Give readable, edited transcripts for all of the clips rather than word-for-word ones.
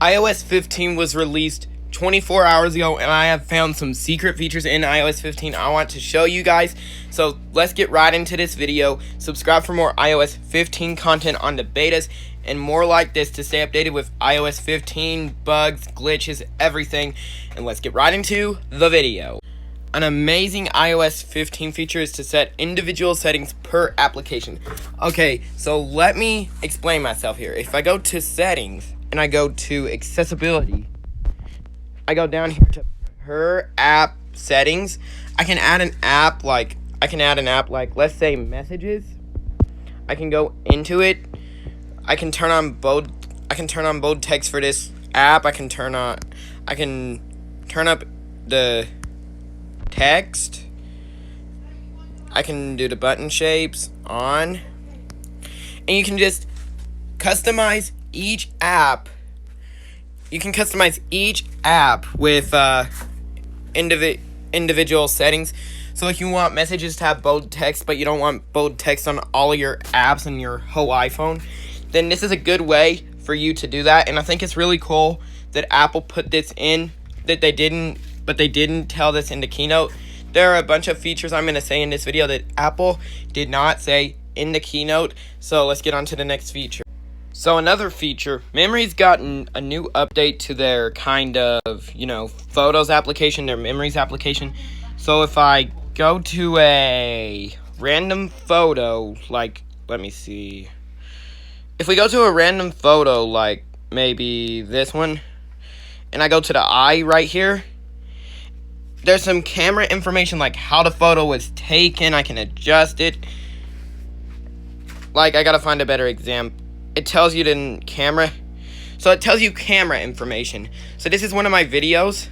iOS 15 was released 24 hours ago, and I have found some secret features in iOS 15 I want to show you guys. So let's get right into this video. Subscribe for more iOS 15 content on the betas and more like this to stay updated with iOS 15 bugs, glitches, everything. And let's get right into the video. An amazing iOS 15 feature is to set individual settings per application. Okay, so let me explain myself here. If I go to settings and I go to accessibility, I go down here to per app settings. I can add an app like let's say messages. I can go into it. I can turn on bold text for this app. I can turn up the text. I can do the button shapes on. And you can just customize each app. You can customize each app with individual settings. So if you want messages to have bold text, but you don't want bold text on all of your apps and your whole iPhone, then this is a good way for you to do that. And I think it's really cool that Apple put this in, but they didn't tell this in the keynote. There are a bunch of features I'm going to say in this video that Apple did not say in the keynote. So let's get on to the next feature. So another feature, Memory's gotten a new update to their kind of, Photos application, their Memories application. So if I go to a random photo, like, let me see. If we go to a random photo, like maybe this one, and I go to the eye right here, there's some camera information like how the photo was taken. I can adjust it. Like, I gotta find a better example. It tells you the camera. So it tells you camera information. So this is one of my videos.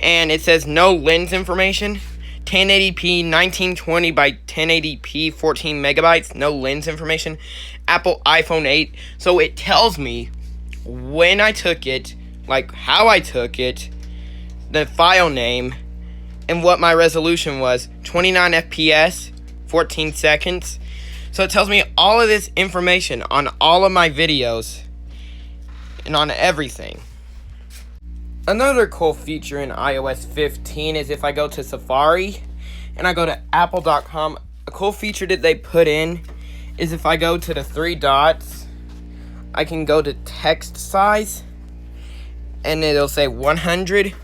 And it says no lens information. 1080p 1920 by 1080p 14 megabytes. No lens information. Apple iPhone 8. So it tells me when I took it, like how I took it, the file name, and what my resolution was. 29 FPS, 14 seconds. So it tells me all of this information on all of my videos and on everything. Another cool feature in iOS 15 is if I go to Safari and I go to apple.com, a cool feature that they put in is if I go to the three dots, I can go to text size and it'll say 100.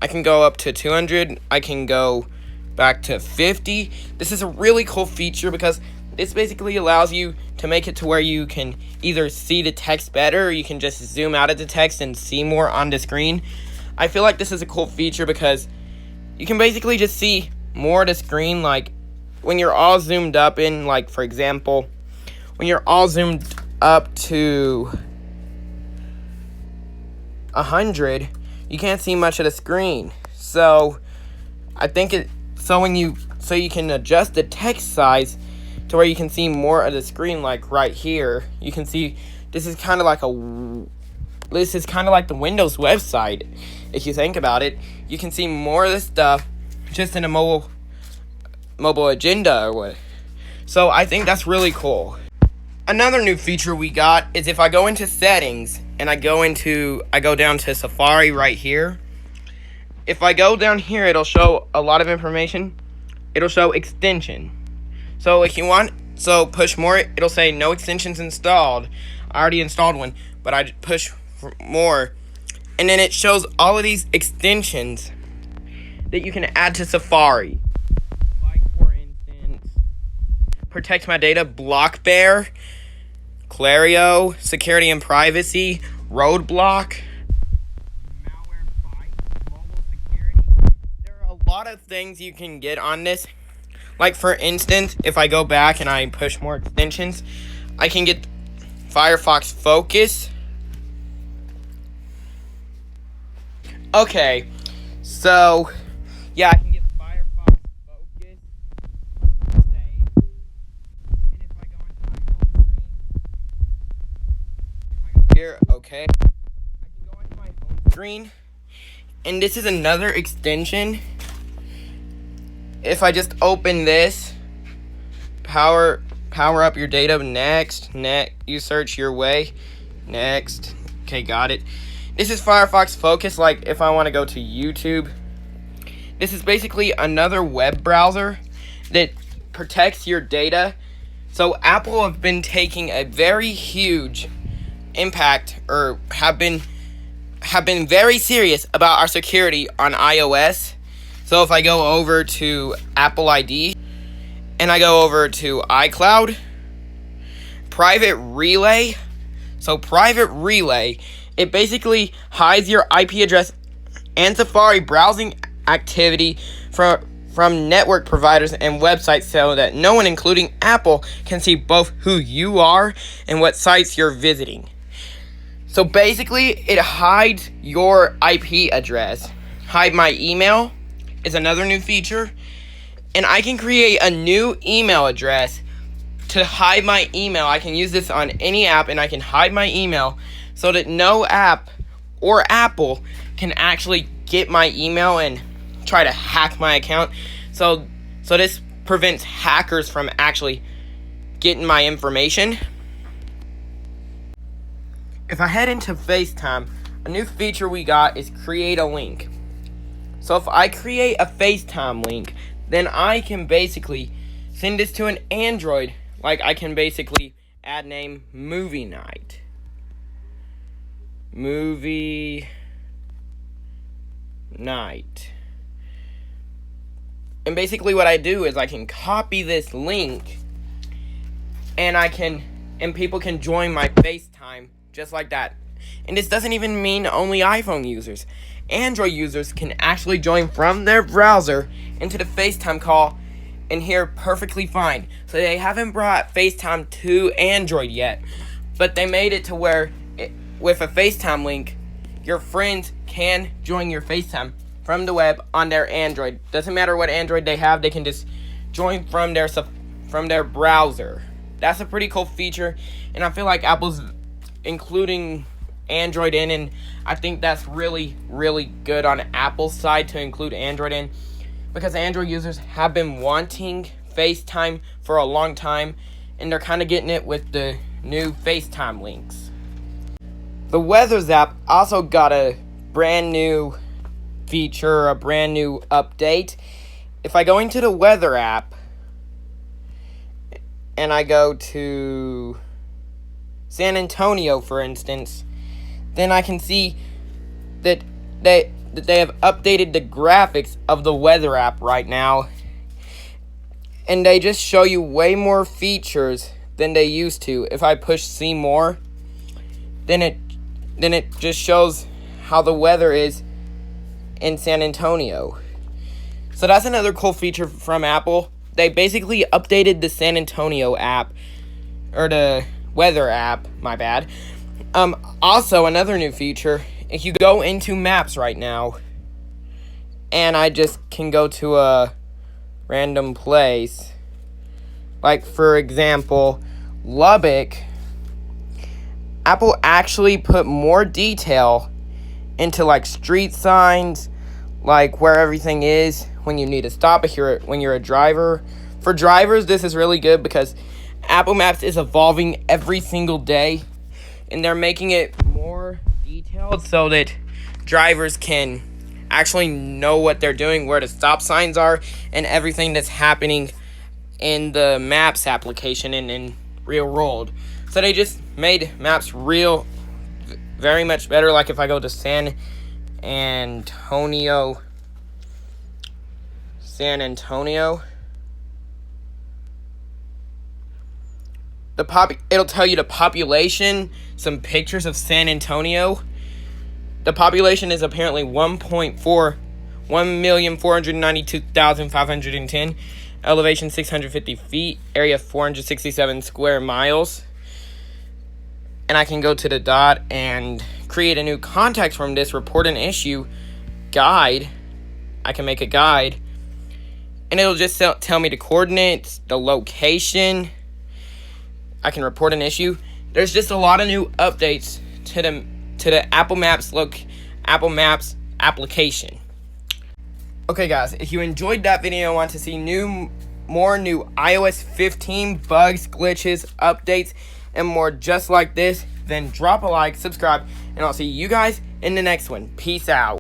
I can go up to 200. I can go back to 50. This is a really cool feature because this basically allows you to make it to where you can either see the text better or you can just zoom out of the text and see more on the screen. I feel like this is a cool feature because you can basically just see more of the screen. Like when you're all zoomed up in, like for example, when you're all zoomed up to 100, you can't see much of the screen. So I think so you can adjust the text size to where you can see more of the screen. Like right here, you can see this is kind of like the Windows website. If you think about it, you can see more of the stuff just in a mobile agenda or what. So I think that's really cool. Another new feature we got is if I go into settings and I go down to Safari right here. If I go down here, it'll show a lot of information. It'll show extension. So if you want, push more, it'll say no extensions installed. I already installed one, but I push for more. And then it shows all of these extensions that you can add to Safari. Like, for instance, Protect My Data, Block Bear, Clario, Security and Privacy, Roadblock, Malware Byte, Mobile Security. There are a lot of things you can get on this. Like, for instance, if I go back and I push more extensions, I can get Firefox Focus. Okay, so, yeah, I can get Firefox Focus. Save. And if I go into my home screen, if I go here, okay, I can go into my home screen. And this is another extension. If I just open this, power up your data, next, you search your way, next, okay, got it. This is Firefox Focus, like if I want to go to YouTube. This is basically another web browser that protects your data. So Apple have been taking a very huge impact, or have been very serious about our security on iOS. So if I go over to Apple ID and I go over to iCloud, Private Relay. So Private Relay, it basically hides your IP address and Safari browsing activity from network providers and websites so that no one, including Apple, can see both who you are and what sites you're visiting. So basically, it hides your IP address. Hide my email is another new feature. And I can create a new email address to hide my email. I can use this on any app, and I can hide my email so that no app or Apple can actually get my email and try to hack my account. So this prevents hackers from actually getting my information. If I head into FaceTime, a new feature we got is create a link. So if I create a FaceTime link, then I can basically send this to an Android. Like, I can basically add name movie night. Movie night. And basically what I do is I can copy this link and people can join my FaceTime just like that. And this doesn't even mean only iPhone users. Android users can actually join from their browser into the FaceTime call and hear perfectly fine. So they haven't brought FaceTime to Android yet, but they made it to where with a FaceTime link, your friends can join your FaceTime from the web on their Android. Doesn't matter what Android they have, they can just join from their browser. That's a pretty cool feature, and I feel like Apple's including Android in, and I think that's really, really good on Apple's side to include Android in, because Android users have been wanting FaceTime for a long time, and they're kind of getting it with the new FaceTime links. The Weathers app also got a brand new feature, a brand new update. If I go into the Weather app and I go to San Antonio, for instance, then I can see that they have updated the graphics of the Weather app right now, and they just show you way more features than they used to. If I push see more, then it just shows how the weather is in San Antonio. So that's another cool feature from Apple. They basically updated the San Antonio app, or the Weather app, my bad. Also, another new feature, if you go into Maps right now, and I just can go to a random place, like for example, Lubbock, Apple actually put more detail into like street signs, like where everything is when you need to stop when you're a driver. For drivers, this is really good because Apple Maps is evolving every single day, and they're making it more detailed so that drivers can actually know what they're doing, where the stop signs are, and everything that's happening in the Maps application and in real world. So they just made Maps very much better. Like if I go to San Antonio, it'll tell you the population, some pictures of San Antonio. The population is apparently 1,492,510, elevation 650 feet, area 467 square miles. And I can go to the dot and create a new context from this report an issue guide. I can make a guide, and it'll just tell me the coordinates, the location. I can report an issue. There's just a lot of new updates to the Apple Maps application. Okay guys, if you enjoyed that video and want to see more new iOS 15 bugs, glitches, updates, and more just like this, then drop a like, subscribe, and I'll see you guys in the next one. Peace out.